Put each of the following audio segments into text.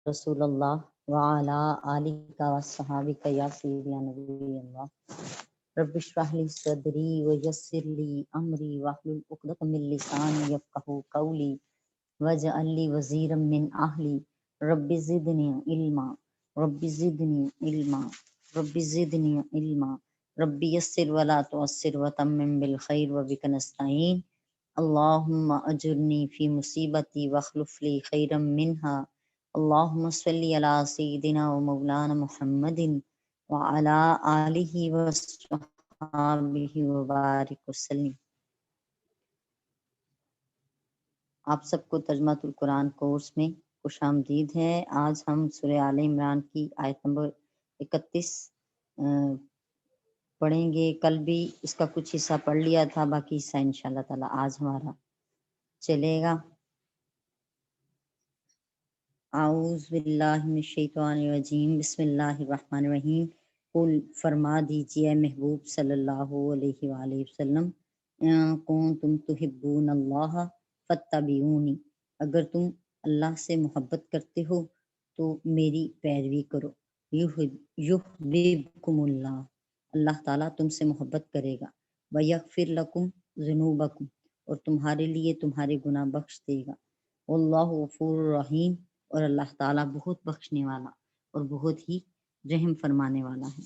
رسول اللہ وعلا آلک وصحابک یا سیدی نبی اللہ رب اشرح لی صدری ویسر لی امری واحلل عقدۃ من لسانی یفقہوا قولی واجعل لی وزیرا من اہلی رب زدنی علما رب زدنی علما رب زدنی علما رب یسر ولا تعسر وتمم بالخیر وبک نستعین اللہم اجرنی فی مصیبتی واخلف لی خیرا منہا اللہم صلی علی سیدنا و مولانا محمد وعلی آلہ وصحبہ وبارک وسلم۔ آپ سب کو ترجمۃ القرآن کورس میں خوش آمدید ہے۔ آج ہم سورہ آل عمران کی آیت نمبر 31 پڑھیں گے۔ کل بھی اس کا کچھ حصہ پڑھ لیا تھا، باقی حصہ انشاءاللہ تعالی آج ہمارا چلے گا۔ اعوذ باللہ من الشیطان الرجیم، بسم اللہ الرحمن الرحیم۔ قل فرما دیجئے اے محبوب صلی اللہ علیہ وآلہ وسلم، ان کنتم تحبون اللہ فاتبعونی، اگر تم اللہ سے محبت کرتے ہو تو میری پیروی کرو۔ یحببکم اللہ، اللہ تعالیٰ تم سے محبت کرے گا۔ ویغفر لکم ذنوبکم، اور تمہارے لیے تمہارے گناہ بخش دے گا۔ واللہ غفور رحیم، اور اللہ تعالیٰ بہت بخشنے والا اور بہت ہی رحم فرمانے والا ہے۔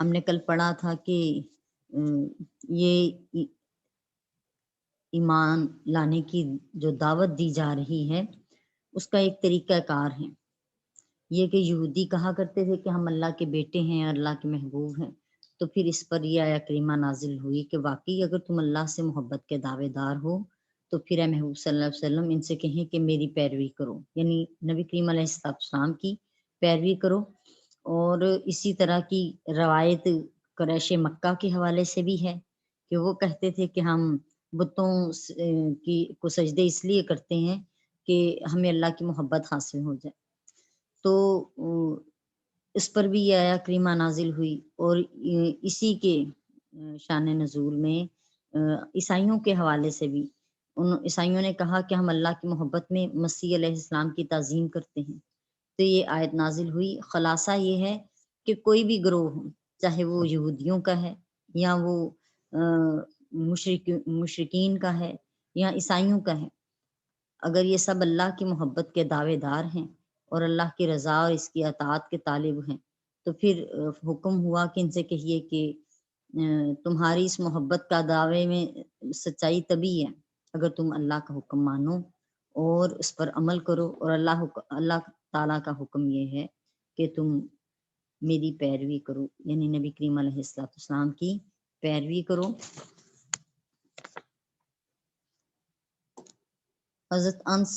ہم نے کل پڑھا تھا کہ یہ ایمان لانے کی جو دعوت دی جا رہی ہے اس کا ایک طریقہ کار ہے۔ یہ کہ یہودی کہا کرتے تھے کہ ہم اللہ کے بیٹے ہیں، اللہ کے محبوب ہیں، تو پھر اس پر یہ آیا کریمہ نازل ہوئی کہ واقعی اگر تم اللہ سے محبت کے دعوے دار ہو تو پھر اے محبوب صلی اللہ علیہ وسلم ان سے کہیں کہ میری پیروی کرو، یعنی نبی کریم علیہ السلام کی پیروی کرو۔ اور اسی طرح کی روایت قریش مکہ کے حوالے سے بھی ہے کہ وہ کہتے تھے کہ ہم بتوں کی کو سجدے اس لیے کرتے ہیں کہ ہمیں اللہ کی محبت حاصل ہو جائے۔ تو اس پر بھی یہ آیا کریمہ نازل ہوئی، اور اسی کے شان نزول میں عیسائیوں کے حوالے سے بھی ان عیسائیوں نے کہا کہ ہم اللہ کی محبت میں مسیح علیہ السلام کی تعظیم کرتے ہیں، تو یہ آیت نازل ہوئی۔ خلاصہ یہ ہے کہ کوئی بھی گروہ ہو، چاہے وہ یہودیوں کا ہے یا وہ مشرکین کا ہے یا عیسائیوں کا ہے، اگر یہ سب اللہ کی محبت کے دعوے دار ہیں اور اللہ کی رضا اور اس کی اطاعت کے طالب ہیں، تو پھر حکم ہوا کہ ان سے کہیے کہ تمہاری اس محبت کا دعوے میں سچائی تبھی ہے اگر تم اللہ کا حکم مانو اور اس پر عمل کرو، اور اللہ تعالیٰ کا حکم یہ ہے کہ تم میری پیروی کرو، یعنی نبی کریم علیہ السلام کی پیروی کرو۔ حضرت انس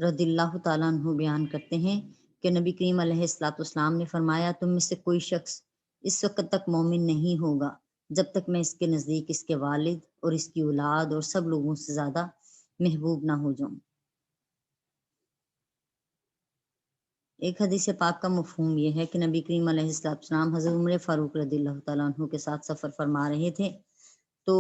رضی اللہ تعالیٰ عنہ بیان کرتے ہیں کہ نبی کریم علیہ السلام نے فرمایا، تم میں سے کوئی شخص اس وقت تک مومن نہیں ہوگا جب تک میں اس کے نزدیک اس کے والد اور اس کی اولاد اور سب لوگوں سے زیادہ محبوب نہ ہو جاؤں۔ ایک حدیث پاک کا مفہوم یہ ہے کہ نبی کریم علیہ السلام حضرت عمر فاروق رضی اللہ تعالیٰ عنہ کے ساتھ سفر فرما رہے تھے، تو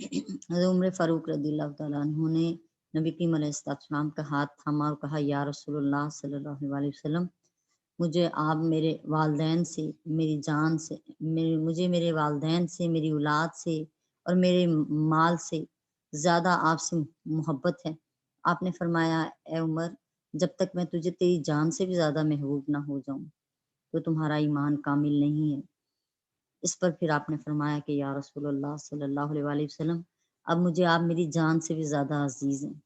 حضرت عمر فاروق رضی اللہ تعالیٰ عنہ نے نبی کریم علیہ السلام کا ہاتھ تھاما اور کہا، یا رسول اللہ صلی اللہ علیہ وسلم، مجھے آپ میرے والدین سے، میری جان سے، مجھے میرے والدین سے، میری اولاد سے اور میرے مال سے زیادہ آپ سے محبت ہے۔ آپ نے فرمایا، اے عمر، جب تک میں تجھے تیری جان سے بھی زیادہ محبوب نہ ہو جاؤں تو تمہارا ایمان کامل نہیں ہے۔ اس پر پھر آپ نے فرمایا کہ یا رسول اللہ صلی اللہ علیہ وسلم، اب مجھے آپ میری جان سے بھی زیادہ عزیز ہیں۔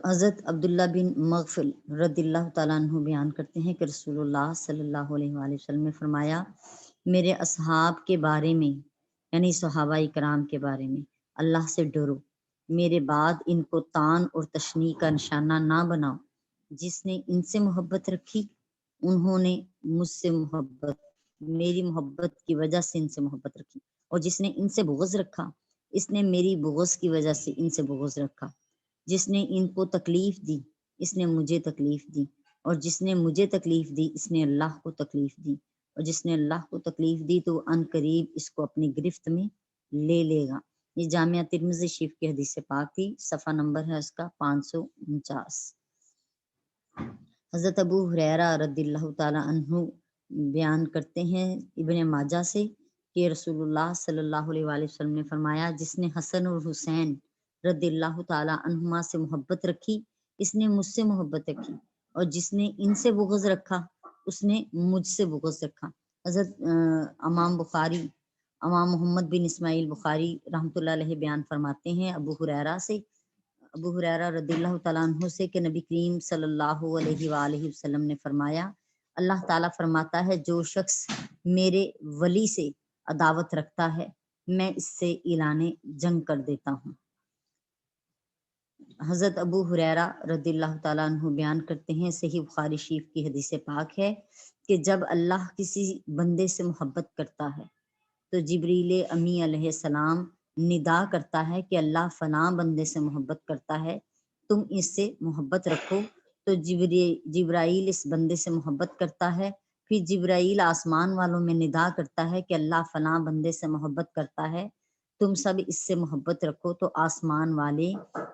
حضرت عبداللہ بن مغفل رضی اللہ تعالیٰ عنہ بیان کرتے ہیں کہ رسول اللہ صلی اللہ علیہ وآلہ وسلم نے فرمایا، میرے اصحاب کے بارے میں، یعنی صحابہ کرام کے بارے میں، اللہ سے ڈرو، میرے بعد ان کو طعن اور تشنیع کا نشانہ نہ بناؤ۔ جس نے ان سے محبت رکھی انہوں نے مجھ سے محبت، میری محبت کی وجہ سے ان سے محبت رکھی، اور جس نے ان سے بغض رکھا اس نے میری بغض کی وجہ سے ان سے بغض رکھا۔ جس نے ان کو تکلیف دی اس نے مجھے تکلیف دی، اور جس نے مجھے تکلیف دی اس نے اللہ کو تکلیف دی، اور جس نے اللہ کو تکلیف دی تو ان قریب اس کو اپنی گرفت میں لے لے گا۔ یہ جامعہ ترمذی شریف کی حدیث پاک تھی، صفحہ نمبر ہے اس کا 549۔ حضرت ابو ہریرہ رضی اللہ تعالیٰ عنہ بیان کرتے ہیں ابن ماجہ سے کہ رسول اللہ صلی اللہ علیہ وآلہ وسلم نے فرمایا، جس نے حسن اور حسین رضی اللہ تعالیٰ عنہما سے محبت رکھی اس نے مجھ سے محبت رکھی، اور جس نے ان سے بغض رکھا اس نے مجھ سے بغض رکھا۔ حضرت امام محمد بن اسماعیل بخاری رحمۃ اللہ علیہ بیان فرماتے ہیں ابو ہریرہ رضی اللہ تعالیٰ عنہ سے کہ نبی کریم صلی اللہ علیہ وآلہ وسلم نے فرمایا، اللہ تعالیٰ فرماتا ہے جو شخص میرے ولی سے عداوت رکھتا ہے میں اس سے اعلان جنگ کر دیتا ہوں۔ حضرت ابو ہریرہ رضی اللہ تعالیٰ عنہ بیان کرتے ہیں، صحیح بخاری شریف کی حدیث پاک ہے کہ جب اللہ کسی بندے سے محبت کرتا ہے تو جبریل امی علیہ السلام ندا کرتا ہے کہ اللہ فلاں بندے سے محبت کرتا ہے، تم اس سے محبت رکھو، تو جبرائیل اس بندے سے محبت کرتا ہے، پھر جبرائیل آسمان والوں میں ندا کرتا ہے کہ اللہ فلاں بندے سے محبت کرتا ہے، تم سب اس سے محبت رکھو، تو آسمان والے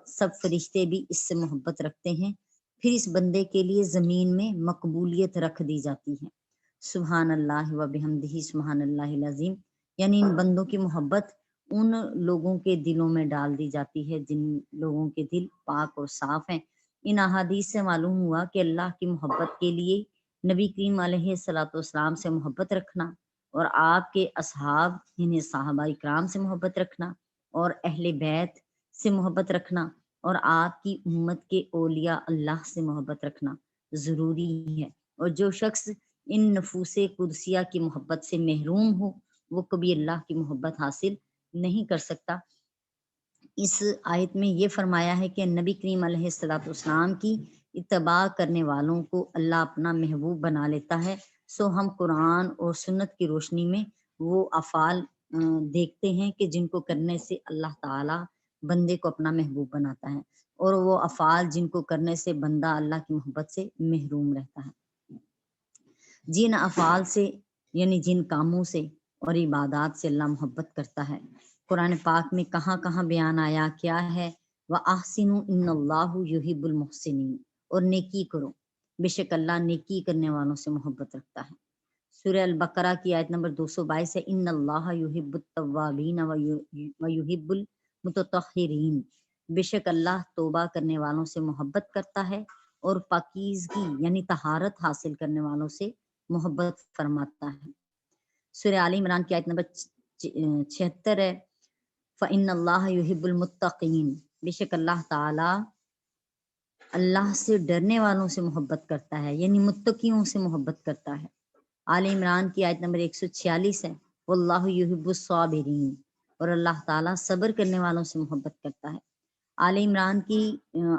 سب فرشتے بھی اس سے محبت رکھتے ہیں، پھر اس بندے کے لیے زمین میں مقبولیت رکھ دی جاتی ہے۔ سبحان اللہ و بحمدہ سبحان اللہ العظیم، یعنی ان بندوں کی محبت ان لوگوں کے دلوں میں ڈال دی جاتی ہے جن لوگوں کے دل پاک اور صاف ہیں۔ ان احادیث سے معلوم ہوا کہ اللہ کی محبت کے لیے نبی کریم علیہ الصلوۃ والسلام سے محبت رکھنا، اور آپ کے اصحاب یعنی صحابہ اکرام سے محبت رکھنا، اور اہل بیت سے محبت رکھنا، اور آپ کی امت کے اولیاء اللہ سے محبت رکھنا ضروری ہے۔ اور جو شخص ان نفوس قدسیہ کی محبت سے محروم ہو وہ کبھی اللہ کی محبت حاصل نہیں کر سکتا۔ اس آیت میں یہ فرمایا ہے کہ نبی کریم علیہ الصلوۃ والسلام کی اتباع کرنے والوں کو اللہ اپنا محبوب بنا لیتا ہے، سو ہم قرآن اور سنت کی روشنی میں وہ افعال دیکھتے ہیں کہ جن کو کرنے سے اللہ تعالیٰ بندے کو اپنا محبوب بناتا ہے، اور وہ افعال جن کو کرنے سے بندہ اللہ کی محبت سے محروم رہتا ہے۔ جن افعال سے یعنی جن کاموں سے اور عبادات سے اللہ محبت کرتا ہے، قرآن پاک میں کہاں کہاں بیان آیا کیا ہے، وَأَحْسِنُوا إِنَّ اللَّهُ يُحِبُّ الْمُحْسِنِينَ، اور نیکی کرو، بے شک اللہ نیکی کرنے والوں سے محبت رکھتا ہے۔ سورہ البقرہ کی آیت نمبر 222 ہے، إِنَّ اللَّهَ يُحِبُّ التَّوَّابِينَ وَيُحِبُّ الْمُتَطَہِّرِينَ، بے شک اللہ توبہ کرنے والوں سے محبت کرتا ہے اور پاکیزگی یعنی طہارت حاصل کرنے والوں سے محبت فرماتا ہے۔ سورہ آل عمران کی آیت نمبر 76 ہے، فَإِنَّ اللَّهَ يُحِبُّ الْمُتَّقِينَ، بے شک اللہ تعالیٰ اللہ سے ڈرنے والوں سے محبت کرتا ہے یعنی متقیوں سے محبت کرتا ہے۔ آل عمران کی آیت نمبر 146 ہے، وَاللَّهُ يُحِبُّ الصَّابِرِينَ، اور اللہ تعالیٰ صبر کرنے والوں سے محبت کرتا ہے۔ آل عمران کی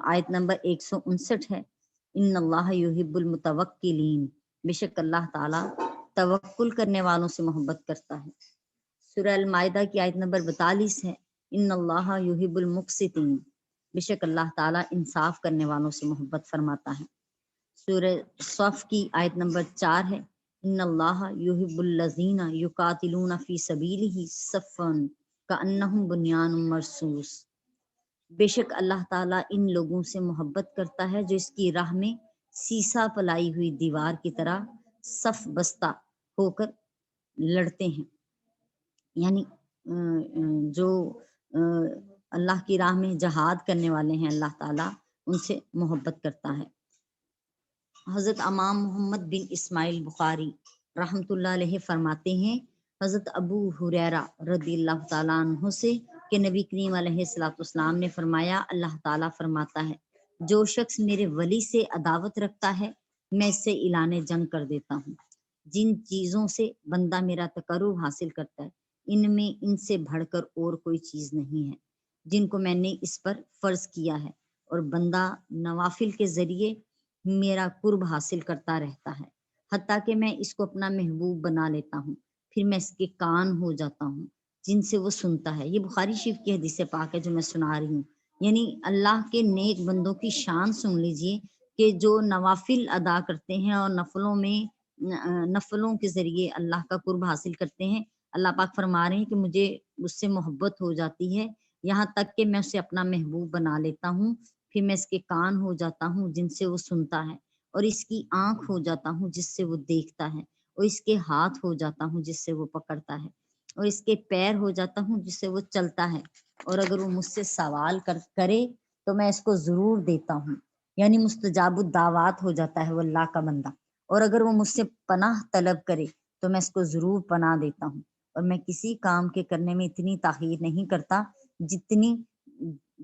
آیت نمبر 159 ہے، ان اللہ یحب المتوکلین، بے شک اللہ تعالیٰ توکل کرنے والوں سے محبت کرتا ہے۔ سورہ المائدہ کی آیت نمبر 42 ہے، ان اللہ یحب المقسطین، بے شک اللہ تعالیٰ انصاف کرنے والوں سے محبت فرماتا ہے۔ سورہ صف کی آیت نمبر 4 ہے، ان اللہ یحب الذین یقاتلون فی سبیلہ صفا کأنہم بنیان مرصوص، بے شک اللہ تعالیٰ ان لوگوں سے محبت کرتا ہے جو اس کی راہ میں سیسا پلائی ہوئی دیوار کی طرح صف بستہ ہو کر لڑتے ہیں، یعنی جو اللہ کی راہ میں جہاد کرنے والے ہیں اللہ تعالیٰ ان سے محبت کرتا ہے۔ حضرت امام محمد بن اسماعیل بخاری رحمۃ اللہ علیہ فرماتے ہیں، حضرت ابو ہریرہ رضی اللہ تعالیٰ عنہ سے کہ نبی کریم علیہ الصلوۃ والسلام نے فرمایا، اللہ تعالیٰ فرماتا ہے جو شخص میرے ولی سے عداوت رکھتا ہے میں اس سے اعلان جنگ کر دیتا ہوں۔ جن چیزوں سے بندہ میرا تقرب حاصل کرتا ہے ان میں ان سے بڑھ کر اور کوئی چیز نہیں ہے جن کو میں نے اس پر فرض کیا ہے، اور بندہ نوافل کے ذریعے میرا قرب حاصل کرتا رہتا ہے حتیٰ کہ میں اس کو اپنا محبوب بنا لیتا ہوں، پھر میں اس کے کان ہو جاتا ہوں جن سے وہ سنتا ہے۔ یہ بخاری شریف کی حدیث پاک ہے جو میں سنا رہی ہوں، یعنی اللہ کے نیک بندوں کی شان سن لیجئے کہ جو نوافل ادا کرتے ہیں اور نفلوں کے ذریعے اللہ کا قرب حاصل کرتے ہیں، اللہ پاک فرما رہے ہیں کہ مجھے اس سے محبت ہو جاتی ہے، یہاں تک کہ میں اسے اپنا محبوب بنا لیتا ہوں، پھر میں اس کے کان ہو جاتا ہوں جن سے وہ سنتا ہے، اور اس کی آنکھ ہو جاتا ہوں جس سے وہ دیکھتا ہے، اور اس کے ہاتھ ہو جاتا ہوں جس سے وہ پکڑتا ہے، اور اس کے پیر ہو جاتا ہوں جس سے وہ چلتا ہے، اور اگر وہ مجھ سے سوال کرے تو میں اس کو ضرور دیتا ہوں، یعنی مستجاب الدعوات ہو جاتا ہے وہ اللہ کا بندہ، اور اگر وہ مجھ سے پناہ طلب کرے تو میں اس کو ضرور پناہ دیتا ہوں، اور میں کسی کام کے کرنے میں اتنی تاخیر نہیں کرتا جتنی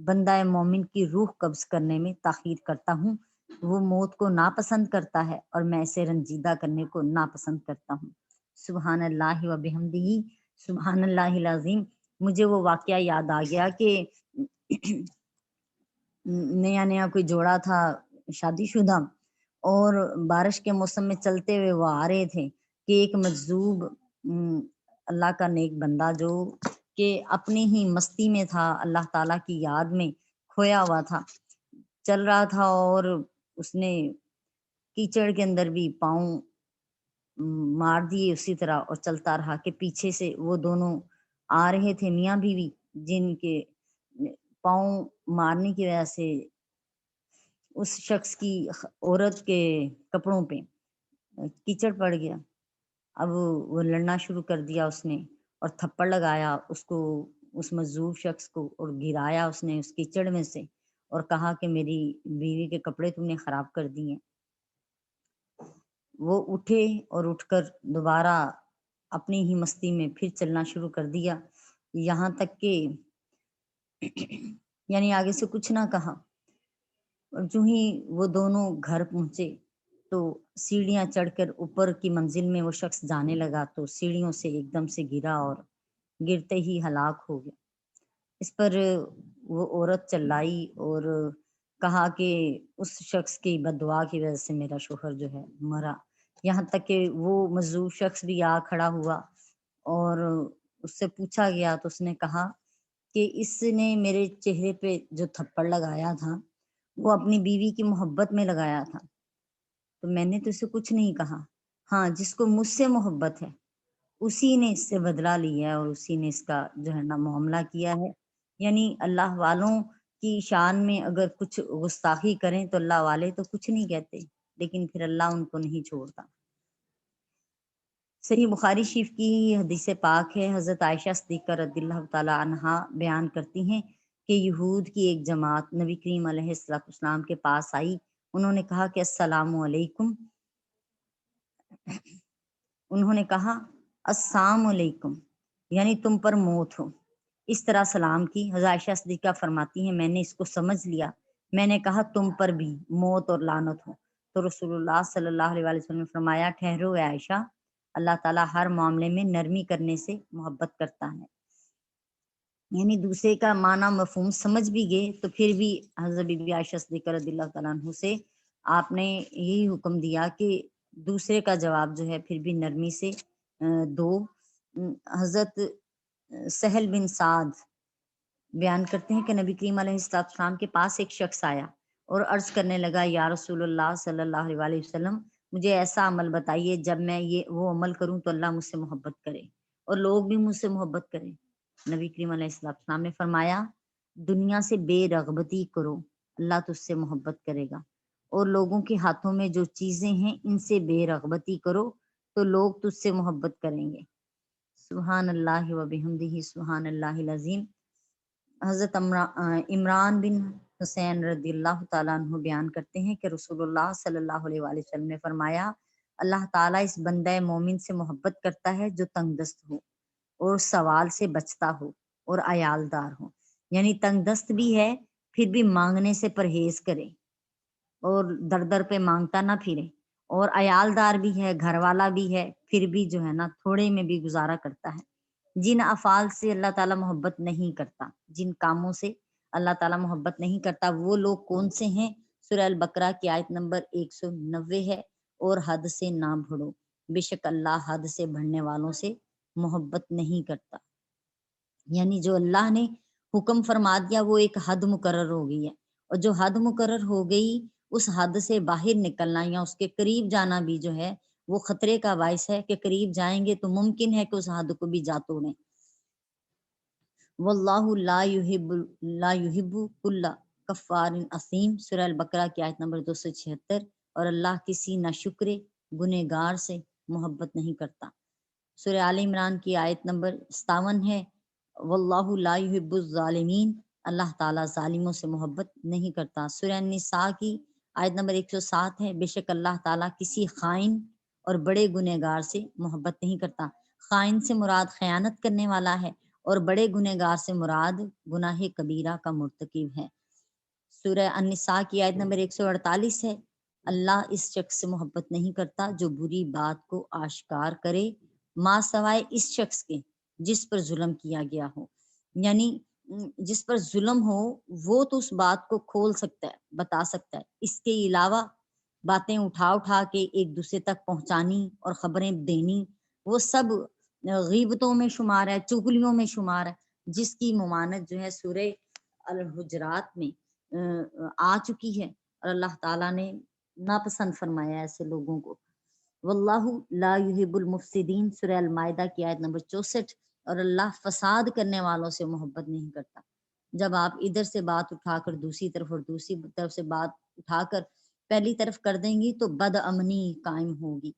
بندہ مومن کی روح قبض کرنے میں تاخیر کرتا ہوں، وہ موت کو ناپسند کرتا ہے اور میں اسے رنجیدہ کرنے کو ناپسند کرتا ہوں۔ سبحان اللہ و بحمدہ، سبحان اللہ العظیم۔ مجھے وہ واقعہ یاد آ گیا کہ نیا نیا کوئی جوڑا تھا شادی شدہ، اور بارش کے موسم میں چلتے ہوئے وہ آ رہے تھے کہ ایک مجذوب اللہ کا نیک بندہ جو کہ اپنی ہی مستی میں تھا، اللہ تعالیٰ کی یاد میں کھویا ہوا تھا، چل رہا تھا، اور اس نے کیچڑ کے اندر بھی پاؤں مار دیے اسی طرح، اور چلتا رہا کہ پیچھے سے وہ دونوں آ رہے تھے میاں بیوی، جن کے پاؤں مارنے کی وجہ سے اس شخص کی عورت کے کپڑوں پہ کیچڑ پڑ گیا۔ اب وہ لڑنا شروع کر دیا اس نے، اور تھپڑ لگایا اس کو، اس مجذوب شخص کو، اور گرایا اس نے اس کیچڑ میں سے، اور کہا کہ میری بیوی کے کپڑے تم نے خراب کر دیے۔ وہ اٹھے اور اٹھ کر دوبارہ اپنی ہی مستی میں پھر چلنا شروع کر دیا، یہاں تک کہ یعنی آگے سے کچھ نہ کہا، اور جو ہی وہ دونوں گھر پہنچے تو سیڑھیاں چڑھ کر اوپر کی منزل میں وہ شخص جانے لگا تو سیڑھیوں سے ایک دم سے گرا اور گرتے ہی ہلاک ہو گیا۔ اس پر وہ عورت چلائی اور کہا کہ اس شخص کی بد دعا کی وجہ سے میرا شوہر جو ہے مرا، یہاں تک کہ وہ مجذوب شخص بھی آ کھڑا ہوا، اور اس سے پوچھا گیا تو اس نے کہا کہ اس نے میرے چہرے پہ جو تھپڑ لگایا تھا وہ اپنی بیوی کی محبت میں لگایا تھا، تو میں نے تو اسے کچھ نہیں کہا، ہاں جس کو مجھ سے محبت ہے اسی نے اس سے بدلہ لیا ہے، اور اسی نے اس کا جو ہے نا معاملہ کیا ہے۔ یعنی اللہ والوں کی شان میں اگر کچھ گستاخی کریں تو اللہ والے تو کچھ نہیں کہتے، لیکن پھر اللہ ان کو نہیں چھوڑتا۔ صحیح بخاری شریف کی حدیث پاک ہے، حضرت عائشہ صدیقہ رضی اللہ تعالی عنہا بیان کرتی ہیں کہ یہود کی ایک جماعت نبی کریم علیہ السلام کے پاس آئی، انہوں نے کہا کہ السلام علیکم، انہوں نے کہا السلام علیکم یعنی تم پر موت ہو، اس طرح سلام کی۔ حضرت عائشہ صدیقہ فرماتی ہیں میں نے اس کو سمجھ لیا، میں نے کہا تم پر بھی موت اور لعنت ہو، تو رسول اللہ صلی اللہ علیہ وسلم نے فرمایا ٹھہرو اے عائشہ، اللہ تعالیٰ ہر معاملے میں نرمی کرنے سے محبت کرتا ہے۔ یعنی دوسرے کا معنی مفہوم سمجھ بھی گئے تو پھر بھی حضرت بی بی عائشہ صدیقہ رضی اللہ تعالیٰ عنہ سے آپ نے یہی حکم دیا کہ دوسرے کا جواب جو ہے پھر بھی نرمی سے دو۔ حضرت سہل بن سعد بیان کرتے ہیں کہ نبی کریم علیہ السلام کے پاس ایک شخص آیا اور عرض کرنے لگا یا رسول اللہ صلی اللہ علیہ وسلم، مجھے ایسا عمل بتائیے جب میں وہ عمل کروں تو اللہ مجھ سے محبت کرے اور لوگ بھی مجھ سے محبت کریں۔ نبی کریم علیہ السلام نے فرمایا دنیا سے بے رغبتی کرو، اللہ تجھ سے محبت کرے گا، اور لوگوں کے ہاتھوں میں جو چیزیں ہیں ان سے بے رغبتی کرو تو لوگ تجھ سے محبت کریں گے۔ سبحان اللہ و بحمدہ، سبحان اللہ العظیم۔ حضرت عمران بن حسین رضی اللہ تعالیٰ عنہ بیان کرتے ہیں کہ رسول اللہ صلی اللہ علیہ وسلم نے فرمایا اللہ تعالیٰ اس بندہ مومن سے محبت کرتا ہے جو تنگ دست ہو اور سوال سے بچتا ہو اور عیال دار ہو، یعنی تنگ دست بھی ہے پھر بھی مانگنے سے پرہیز کرے اور در در پہ مانگتا نہ پھرے، اور عیال دار بھی ہے، گھر والا بھی ہے، پھر بھی جو ہے نا تھوڑے میں بھی گزارا کرتا ہے۔ جن افعال سے اللہ تعالیٰ محبت نہیں کرتا، جن کاموں سے اللہ تعالیٰ محبت نہیں کرتا وہ لوگ کون سے ہیں؟ سورہ البقرہ کی آیت نمبر 190 ہے، اور حد سے نہ بڑھو، بے شک اللہ حد سے بڑھنے والوں سے محبت نہیں کرتا۔ یعنی جو اللہ نے حکم فرما دیا وہ ایک حد مقرر ہو گئی ہے، اور جو حد مقرر ہو گئی اس حد سے باہر نکلنا یا اس کے قریب جانا بھی جو ہے وہ خطرے کا باعث ہے کہ قریب جائیں گے تو ممکن ہے کہ اس حد کو بھی جا توڑیں۔ واللہ لا یحب کل کفار اثیم، سورہ البقرہ کی آیت نمبر 276۔ اور اللہ کسی ناشکر گنہگار سے محبت نہیں کرتا۔ سورہ آل عمران کی آیت نمبر 57 ہے، واللہ لا یحب الظالمین، اللہ تعالیٰ ظالموں سے محبت نہیں کرتا۔ سورہ النساء کی آیت نمبر 107 ہے، بے شک اللہ تعالیٰ کسی خائن اور بڑے گنہگار سے محبت نہیں کرتا۔ خائن سے مراد خیانت کرنے والا ہے، اور بڑے گنہگار سے مراد گناہ کبیرہ کا مرتکب ہے۔ سورہ النساء کی آیت نمبر 148 ہے، اللہ اس شخص سے محبت نہیں کرتا جو بری بات کو آشکار کرے، ما سوائے اس شخص کے جس پر ظلم کیا گیا ہو۔ یعنی جس پر ظلم ہو وہ تو اس بات کو کھول سکتا ہے، بتا سکتا ہے، اس کے علاوہ باتیں اٹھا کے ایک دوسرے تک پہنچانی اور خبریں دینی، وہ سب غیبتوں میں شمار ہے، چغلیوں میں شمار ہے، جس کی ممانت جو ہے سورہ الحجرات میں آ چکی ہے، اور اللہ تعالیٰ نے ناپسند فرمایا ایسے لوگوں کو۔ واللہ لا یحب المفسدین، سورہ المائدہ کی آیت نمبر 64۔ اور اللہ فساد کرنے والوں سے محبت نہیں کرتا۔ جب آپ ادھر سے بات اٹھا کر دوسری طرف اور دوسری طرف سے بات اٹھا کر پہلی طرف کر دیں گی تو بد امنی قائم ہوگی۔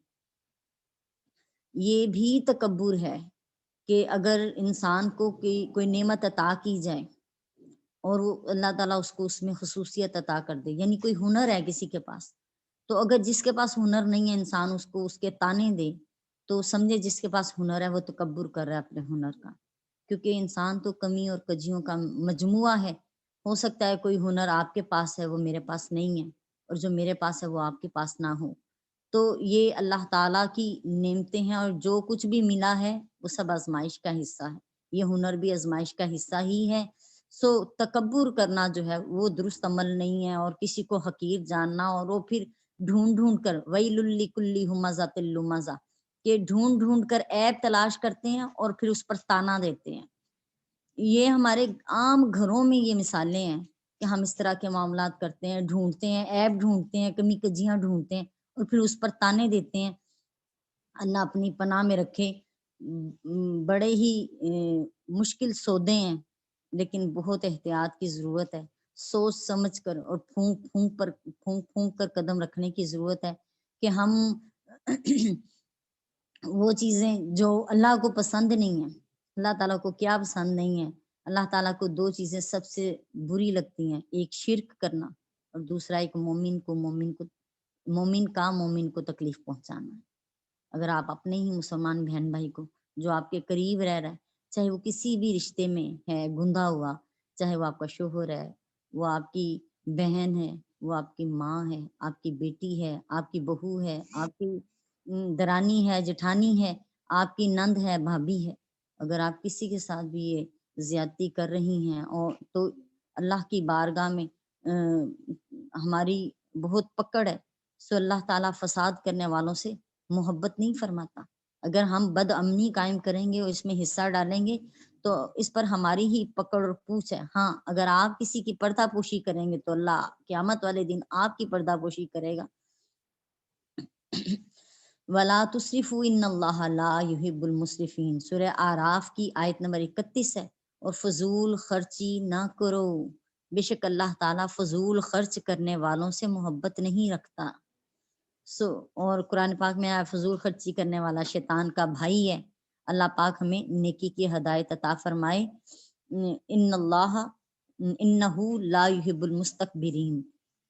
یہ بھی تکبر ہے کہ اگر انسان کو کوئی نعمت عطا کی جائے اور وہ اللہ تعالیٰ اس کو اس میں خصوصیت عطا کر دے، یعنی کوئی ہنر ہے کسی کے پاس، تو اگر جس کے پاس ہنر نہیں ہے انسان اس کو اس کے تانے دے تو سمجھے جس کے پاس ہنر ہے وہ تکبر کر رہا ہے اپنے ہنر کا، کیونکہ انسان تو کمی اور کجیوں کا مجموعہ ہے۔ ہو سکتا ہے کوئی ہنر آپ کے پاس ہے وہ میرے پاس نہیں ہے، اور جو میرے پاس ہے وہ آپ کے پاس نہ ہو، تو یہ اللہ تعالیٰ کی نعمتیں ہیں، اور جو کچھ بھی ملا ہے وہ سب آزمائش کا حصہ ہے، یہ ہنر بھی آزمائش کا حصہ ہی ہے۔ سو تکبر کرنا جو ہے وہ درست عمل نہیں ہے، اور کسی کو حقیر جاننا اور وہ پھر ڈھونڈ کر ویل لکل ہمزۃ لمزہ کہ ڈھونڈ کر عیب تلاش کرتے ہیں اور پھر اس پر تانا دیتے ہیں۔ یہ ہمارے عام گھروں میں یہ مثالیں ہیں کہ ہم اس طرح کے معاملات کرتے ہیں، ڈھونڈتے ہیں، عیب ڈھونڈتے ہیں، کمی کجیاں ڈھونڈتے ہیں اور پھر اس پر تانے دیتے ہیں۔ اللہ اپنی پناہ میں رکھے، بڑے ہی مشکل سودے ہیں، لیکن بہت احتیاط کی ضرورت ہے، سوچ سمجھ کر اور پھونک کر قدم رکھنے کی ضرورت ہے کہ ہم وہ چیزیں جو اللہ کو پسند نہیں ہیں، اللہ تعالیٰ کو کیا پسند نہیں ہے؟ اللہ تعالیٰ کو دو چیزیں سب سے بری لگتی ہیں، ایک شرک کرنا اور دوسرا ایک مومن کو تکلیف پہنچانا۔ اگر آپ اپنے ہی مسلمان بہن بھائی کو جو آپ کے قریب رہ رہا ہے، چاہے وہ کسی بھی رشتے میں ہے گندھا ہوا، چاہے وہ آپ کا شوہر ہے، وہ آپ کی بہن ہے، وہ آپ کی ماں ہے، آپ کی بیٹی ہے، آپ کی بہو ہے، آپ کی درانی ہے، جٹھانی ہے، آپ کی نند ہے، بھابھی ہے، اگر آپ کسی کے ساتھ بھی یہ زیادتی کر رہی ہیں اور تو اللہ کی بارگاہ میں ہماری بہت پکڑ ہے۔ سو اللہ تعالیٰ فساد کرنے والوں سے محبت نہیں فرماتا۔ اگر ہم بد امنی قائم کریں گے اور اس میں حصہ ڈالیں گے تو اس پر ہماری ہی پکڑ اور پوچھ ہے۔ ہاں، اگر آپ کسی کی پردہ پوشی کریں گے تو اللہ قیامت والے دن آپ کی پردہ پوشی کرے گا۔ وَلَا تُسْرِفُوا إِنَّ اللَّهَ لَا يُحِبُّ الْمُسْرِفِينَ، سورہ اعراف کی آیت نمبر 31 ہے۔ اور فضول خرچی نہ کرو، بے شک اللہ تعالیٰ فضول خرچ کرنے والوں سے محبت نہیں رکھتا۔ اور قرآن پاک میں فضول خرچی کرنے والا شیطان کا بھائی ہے۔ اللہ پاک ہمیں نیکی کی ہدایت عطا فرمائے۔ انہ لا یحب المستکبرین،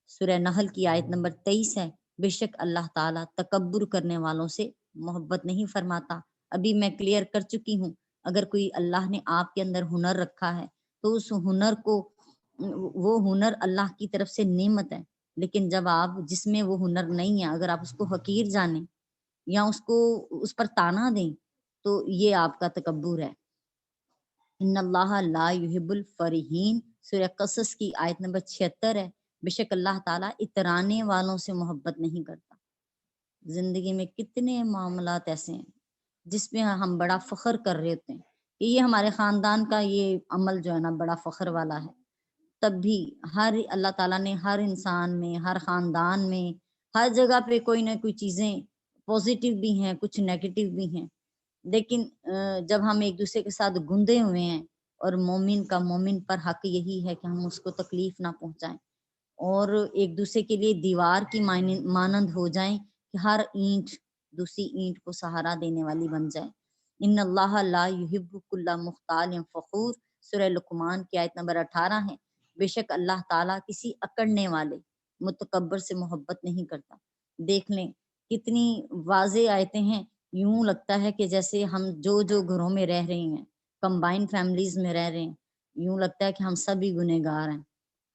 سورہ نحل کی آیت نمبر 23 ہے، بے شک اللہ تعالیٰ تکبر کرنے والوں سے محبت نہیں فرماتا۔ ابھی میں کلیئر کر چکی ہوں، اگر کوئی اللہ نے آپ کے اندر ہنر رکھا ہے تو اس ہنر کو، وہ ہنر اللہ کی طرف سے نعمت ہے، لیکن جب آپ جس میں وہ ہنر نہیں ہے اگر آپ اس کو حقیر جانیں یا اس پر تانا دیں تو یہ آپ کا تکبر ہے۔ ان اللہ لا یحب الفرحین، سورہ قصص کی آیت نمبر 76 ہے، بے شک اللہ تعالیٰ اترانے والوں سے محبت نہیں کرتا۔ زندگی میں کتنے معاملات ایسے ہیں جس میں ہم بڑا فخر کر رہے ہوتے ہیں کہ یہ ہمارے خاندان کا یہ عمل جو ہے نا بڑا فخر والا ہے، تب بھی اللہ تعالیٰ نے ہر انسان میں، ہر خاندان میں، ہر جگہ پہ کوئی نہ کوئی چیزیں پازیٹیو بھی ہیں کچھ نیگیٹو بھی ہیں، لیکن جب ہم ایک دوسرے کے ساتھ گندے ہوئے ہیں اور مومن کا مومن پر حق یہی ہے کہ ہم اس کو تکلیف نہ پہنچائیں اور ایک دوسرے کے لیے دیوار کی مانند ہو جائیں کہ ہر اینٹ دوسری اینٹ کو سہارا دینے والی بن جائے۔ ان اللہ لا یحب کل مختال فخور، سورہ لقمان کی آیت نمبر 18 ہے۔ بے شک اللہ تعالیٰ کسی اکڑنے والے متکبر سے محبت نہیں کرتا۔ دیکھ لیں کتنی واضح آیتیں ہیں، یوں لگتا ہے کہ جیسے ہم جو گھروں میں رہ رہے ہیں، کمبائن فیملیز میں رہ رہے ہیں، یوں لگتا ہے کہ ہم سب ہی گنہگار ہیں۔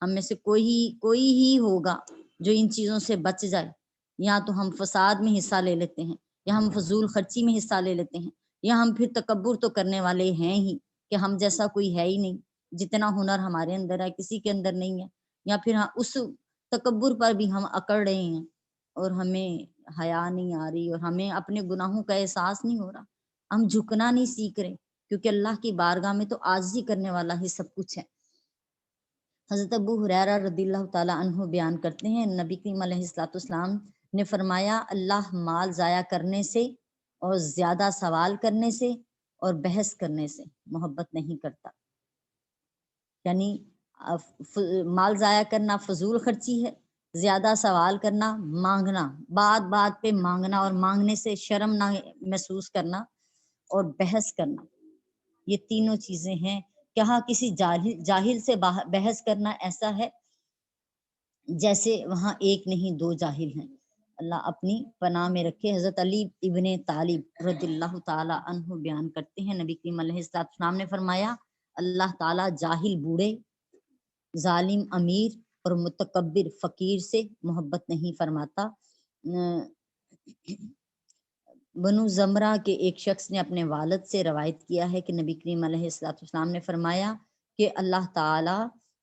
ہم میں سے کوئی ہی ہوگا جو ان چیزوں سے بچ جائے۔ یا تو ہم فساد میں حصہ لے لیتے ہیں، یا ہم فضول خرچی میں حصہ لے لیتے ہیں، یا ہم پھر تکبر تو کرنے والے ہیں ہی کہ ہم جیسا کوئی ہے ہی نہیں، جتنا ہنر ہمارے اندر ہے کسی کے اندر نہیں ہے، یا پھر اس تکبر پر بھی ہم اکڑ رہے ہیں اور ہمیں حیا نہیں آ رہی اور ہمیں اپنے گناہوں کا احساس نہیں ہو رہا، ہم جھکنا نہیں سیکھ رہے، کیونکہ اللہ کی بارگاہ میں تو عاجزی کرنے والا ہی سب کچھ ہے۔ حضرت ابو ہریرہ رضی اللہ تعالیٰ عنہ بیان کرتے ہیں، نبی کریم علیہ الصلوۃ والسلام نے فرمایا اللہ مال ضائع کرنے سے اور زیادہ سوال کرنے سے اور بحث کرنے سے محبت نہیں کرتا۔ یعنی مال ضائع کرنا فضول خرچی ہے، زیادہ سوال کرنا، مانگنا، بات بات پہ مانگنا اور مانگنے سے شرم نہ محسوس کرنا اور بحث کرنا، یہ تینوں چیزیں ہیں۔ کہاں کسی جاہل سے بحث کرنا ایسا ہے جیسے وہاں ایک نہیں دو جاہل ہیں، اللہ اپنی پناہ میں رکھے۔ حضرت علی ابن طالب رضی اللہ تعالی عنہ بیان کرتے ہیں، نبی کریم علیہ السلام نے فرمایا اللہ تعالیٰ جاہل بوڑھے، ظالم امیر اور متکبر فقیر سے محبت نہیں فرماتا۔ بنو زمرہ کے ایک شخص نے اپنے والد سے روایت کیا ہے کہ نبی کریم علیہ السلام نے فرمایا کہ اللہ تعالی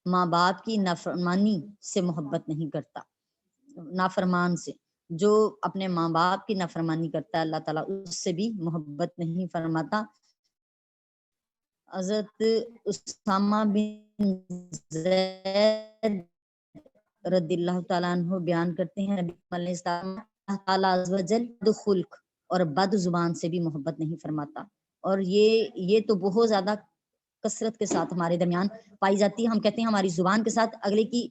ماں باپ کی نافرمانی سے محبت نہیں کرتا، نافرمان سے جو اپنے ماں باپ کی نافرمانی کرتا ہے اللہ تعالیٰ اس سے بھی محبت نہیں فرماتا۔ حضرت اسامہ بن زید رضی اللہ تعالیٰ عنہ بیان کرتے ہیں، نبی علیہ السلام اللہ تعالیٰ عز و جل بد خلق اور بد زبان سے بھی محبت نہیں فرماتا، اور یہ تو بہت زیادہ کثرت کے ساتھ ہمارے درمیان پائی جاتی ہے۔ ہم کہتے ہیں ہماری زبان کے ساتھ اگلے کی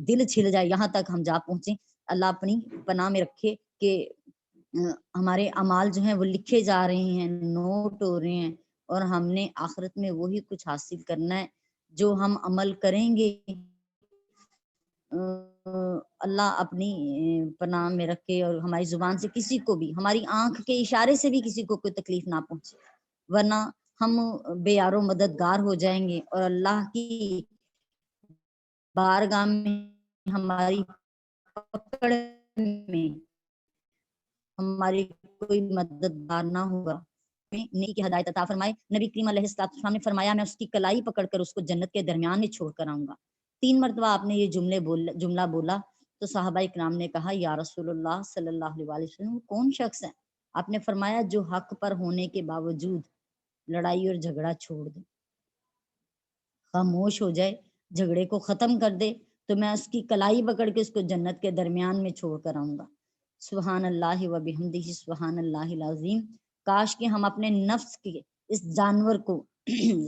دل چھل جائے، یہاں تک ہم جا پہنچے۔ اللہ اپنی پناہ میں رکھے کہ ہمارے اعمال جو ہیں وہ لکھے جا رہے ہیں، نوٹ ہو رہے ہیں، اور ہم نے آخرت میں وہی کچھ حاصل کرنا ہے جو ہم عمل کریں گے۔ اللہ اپنی پناہ میں رکھے اور ہماری زبان سے کسی کو بھی، ہماری آنکھ کے اشارے سے بھی کسی کو کوئی تکلیف نہ پہنچے، ورنہ ہم بے یار و مددگار ہو جائیں گے اور اللہ کی بارگاہ میں ہماری پکڑ میں ہماری کوئی مددگار نہ ہوگا۔ نیکی کی ہدایت عطا فرمائے۔ نبی کریم علیہ السلام نے فرمایا میں اس کی کلائی پکڑ کر اس کو جنت کے درمیان میں چھوڑ کر آؤں گا۔ 3 مرتبہ آپ نے یہ جملہ بولا تو صحابہ اکرام نے کہا یا رسول اللہ صلی اللہ علیہ وسلم کون شخص ہے؟ آپ نے فرمایا جو حق پر ہونے کے باوجود لڑائی اور جھگڑا چھوڑ دے، خاموش ہو جائے، جھگڑے کو ختم کر دے، تو میں اس کی کلائی پکڑ کے اس کو جنت کے درمیان میں چھوڑ کر آؤں گا۔ سبحان اللہ و بحمدہ سبحان اللہ العظیم۔ کاش کہ ہم اپنے نفس کے اس جانور کو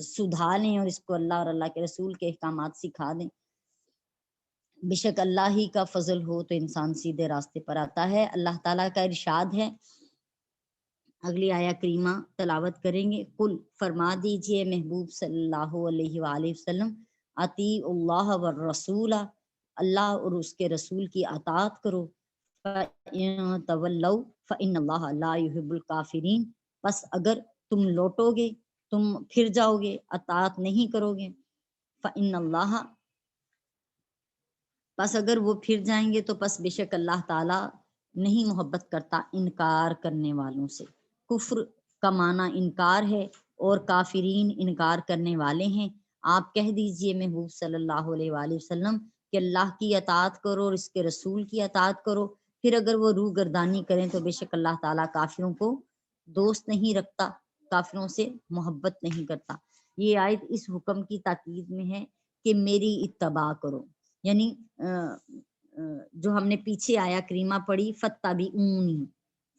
سدھا لیں اور اس کو اللہ اور اللہ کے رسول کے احکامات سکھا دیں۔ بے شک اللہ ہی کا فضل ہو تو انسان سیدھے راستے پر آتا ہے۔ اللہ تعالیٰ کا ارشاد ہے، اگلی آیا کریمہ تلاوت کریں گے۔ قل فرما دیجئے محبوب صلی اللہ علیہ وآلہ وسلم، اطیعوا اللہ والرسول، اللہ اور اس کے رسول کی اطاعت کرو، فَإِن تَوَلَّوْا فَإِنَّ اللَّهَ لَا يُحِبُّ الْكَافِرِينَ، بس اگر تم لوٹو گے، تم پھر جاؤ گے، اطاعت نہیں کرو گے، فَإِنَّ اللَّهَ، بس اگر وہ پھر جائیں گے تو بس بے شک اللہ تعالیٰ نہیں محبت کرتا انکار کرنے والوں سے۔ کفر کا معنی انکار ہے اور کافرین انکار کرنے والے ہیں۔ آپ کہہ دیجئے محبوب صلی اللہ علیہ وآلہ وسلم کہ اللہ کی اطاعت کرو اور اس کے رسول کی اطاعت کرو، پھر اگر وہ روح گردانی کریں تو بے شک اللہ تعالیٰ کافروں کو دوست نہیں رکھتا، کافروں سے محبت نہیں کرتا۔ یہ آیت اس حکم کی تاکید میں ہے کہ میری اتباع کرو، یعنی جو ہم نے پیچھے آیا کریمہ پڑھی فَاتَّبِعُونِی،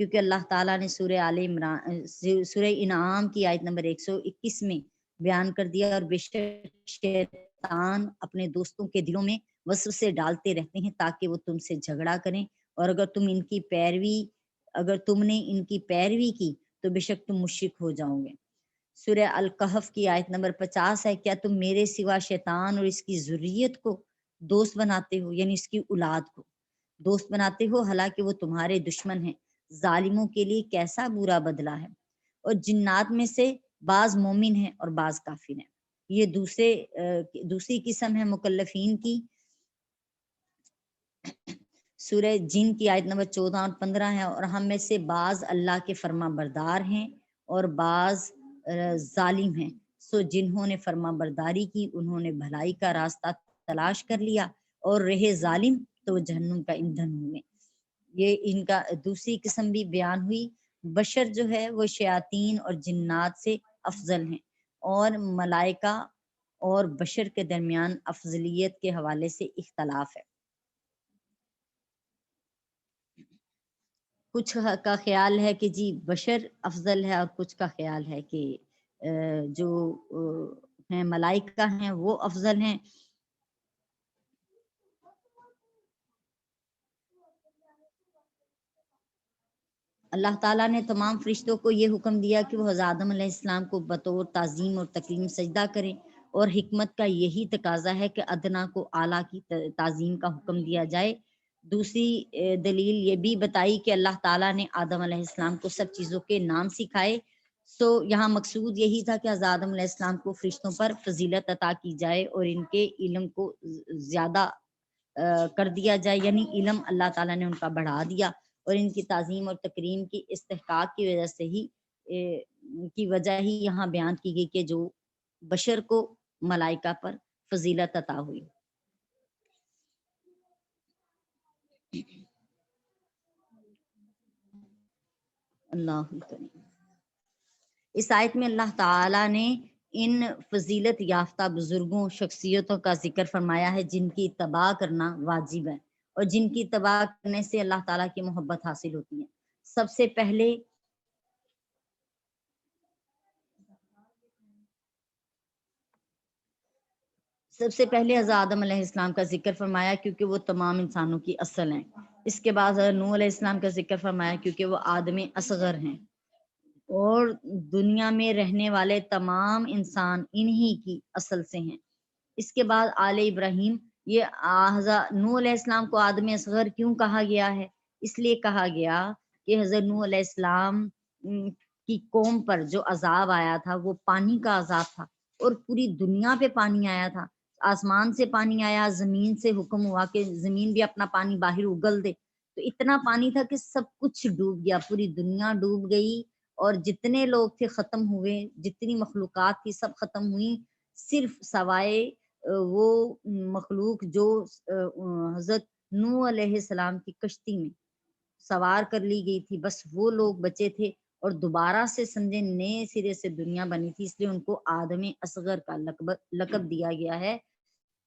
کیونکہ اللہ تعالیٰ نے سورہ آل عمران سورہ انعام کی آیت نمبر 121 میں بیان کر دیا، اور بے شک شیطان اپنے دوستوں کے دلوں میں وسوسے ڈالتے رہتے ہیں تاکہ وہ تم سے جھگڑا کریں، اور اگر تم نے ان کی پیروی کی تو بے شک تم مشرک ہو جاؤ گے۔ سورہ الکہف کی آیت نمبر 50 ہے، کیا تم میرے سوا شیطان اور اس کی ذریت کو دوست بناتے ہو، یعنی اس کی اولاد کو دوست بناتے ہو، حالانکہ وہ تمہارے دشمن ہیں، ظالموں کے لیے کیسا برا بدلہ ہے۔ اور جنات میں سے بعض مومن ہیں اور بعض کافر ہیں، یہ دوسری قسم ہے مکلفین کی۔ سورہ جن کی آیت نمبر 14 اور 15 ہے، اور ہم میں سے بعض اللہ کے فرما بردار ہیں اور بعض ظالم ہیں، سو جنہوں نے فرما برداری کی انہوں نے بھلائی کا راستہ تلاش کر لیا، اور رہے ظالم تو وہ جہنم کا ایندھن ہوں گے۔ یہ ان کا دوسری قسم بھی بیان ہوئی۔ بشر جو ہے وہ شیاطین اور جنات سے افضل ہیں، اور ملائکہ اور بشر کے درمیان افضلیت کے حوالے سے اختلاف ہے۔ کچھ کا خیال ہے کہ جی بشر افضل ہے، اور کچھ کا خیال ہے کہ جو ہیں ملائکہ ہیں وہ افضل ہیں۔ اللہ تعالیٰ نے تمام فرشتوں کو یہ حکم دیا کہ وہ حضرت آدم علیہ السلام کو بطور تعظیم اور تکریم سجدہ کریں، اور حکمت کا یہی تقاضا ہے کہ ادنا کو اعلیٰ کی تعظیم کا حکم دیا جائے۔ دوسری دلیل یہ بھی بتائی کہ اللہ تعالیٰ نے آدم علیہ السلام کو سب چیزوں کے نام سکھائے، تو یہاں مقصود یہی تھا کہ حضرت آدم علیہ السلام کو فرشتوں پر فضیلت عطا کی جائے اور ان کے علم کو زیادہ کر دیا جائے، یعنی علم اللہ تعالیٰ نے ان کا بڑھا دیا، اور ان کی تعظیم اور تکریم کی استحقاق کی وجہ سے ہی یہاں بیان کی گئی کہ جو بشر کو ملائکہ پر فضیلت عطا ہوئی۔ اللہ کریم۔ اس آیت میں اللہ تعالیٰ نے ان فضیلت یافتہ بزرگوں شخصیتوں کا ذکر فرمایا ہے جن کی اتباع کرنا واجب ہے، اور جن کی اتباع کرنے سے اللہ تعالیٰ کی محبت حاصل ہوتی ہے۔ سب سے پہلے حضرت آدم علیہ السلام کا ذکر فرمایا کیونکہ وہ تمام انسانوں کی اصل ہیں۔ اس کے بعد حضرت نوح علیہ السلام کا ذکر فرمایا کیونکہ وہ آدم اصغر ہیں، اور دنیا میں رہنے والے تمام انسان انہی کی اصل سے ہیں۔ اس کے بعد آل ابراہیم، یہ حضرت نوح علیہ السلام کو آدم اصغر کیوں کہا گیا ہے؟ اس لیے کہا گیا کہ حضرت نوح علیہ السلام کی قوم پر جو عذاب آیا تھا وہ پانی کا عذاب تھا، اور پوری دنیا پہ پانی آیا تھا، آسمان سے پانی آیا، زمین سے حکم ہوا کہ زمین بھی اپنا پانی باہر اگل دے، تو اتنا پانی تھا کہ سب کچھ ڈوب گیا، پوری دنیا ڈوب گئی، اور جتنے لوگ تھے ختم ہوئے، جتنی مخلوقات تھی سب ختم ہوئی، صرف سوائے وہ مخلوق جو حضرت نوح علیہ السلام کی کشتی میں سوار کر لی گئی تھی، بس وہ لوگ بچے تھے، اور دوبارہ سے سمجھے نئے سرے سے دنیا بنی تھی، اس لیے ان کو آدم اصغر کا لقب دیا گیا ہے،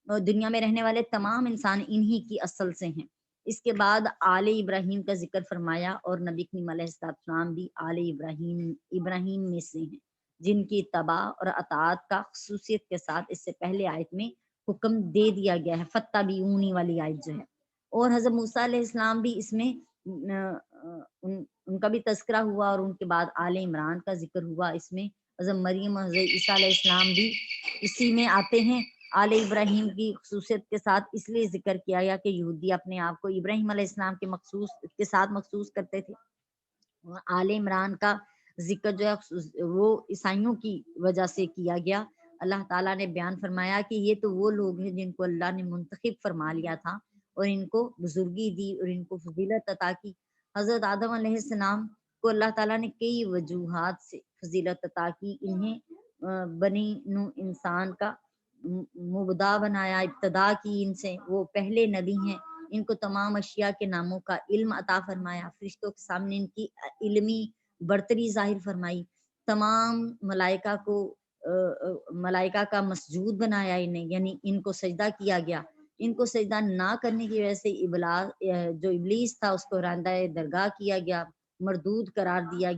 اور دنیا میں رہنے والے تمام انسان انہی کی اصل سے ہیں۔ اس کے بعد آل ابراہیم کا ذکر فرمایا، اور نبی کریم علیہ السلام بھی آل ابراہیم میں سے ہیں جن کی اتباع اور اطاعت کا خصوصیت کے ساتھ اس سے پہلے آیت میں حکم دے دیا گیا ہے، فَاتَّبِعُونِی والی آیت جو ہے۔ اور حضرت موسیٰ علیہ السلام بھی اس میں ان کا بھی تذکرہ ہوا، اور ان کے بعد آل عمران کا ذکر ہوا، اس میں حضرت مریم اور حضرت عیسیٰ علیہ السلام بھی اسی میں آتے ہیں آل ابراہیم کی خصوصیت کے ساتھ، اس لیے ذکر کیا گیا کہ یہودی اپنے آپ کو ابراہیم علیہ السلام کے ساتھ مخصوص کرتے تھے، اور آل عمران کا ذکر جو ہے وہ عیسائیوں کی وجہ سے کیا گیا۔ اللہ تعالیٰ نے بیان فرمایا کہ یہ تو وہ لوگ ہیں جن کو اللہ نے منتخب فرما لیا تھا، اور ان کو بزرگی دی اور ان کو فضیلت عطا کی۔ حضرت آدم علیہ السلام کو اللہ تعالیٰ نے کئی وجوہات سے فضیلت عطا کی، انہیں بنی نوع انسان کا مبدا بنایا، ابتدا کی ان سے، وہ پہلے نبی ہیں، ان کو تمام اشیاء کے ناموں کا علم عطا فرمایا، فرشتوں کے سامنے ان کی علمی برتری ظاہر فرمائی، تمام ملائکہ کا مسجود بنایا انہیں، یعنی ان کو سجدہ کیا گیا۔ ان کو سجدہ نہ کرنے کی وجہ سے جو ابلیس تھا اس کو راندہ درگاہ کیا گیا، مردود قرار دیا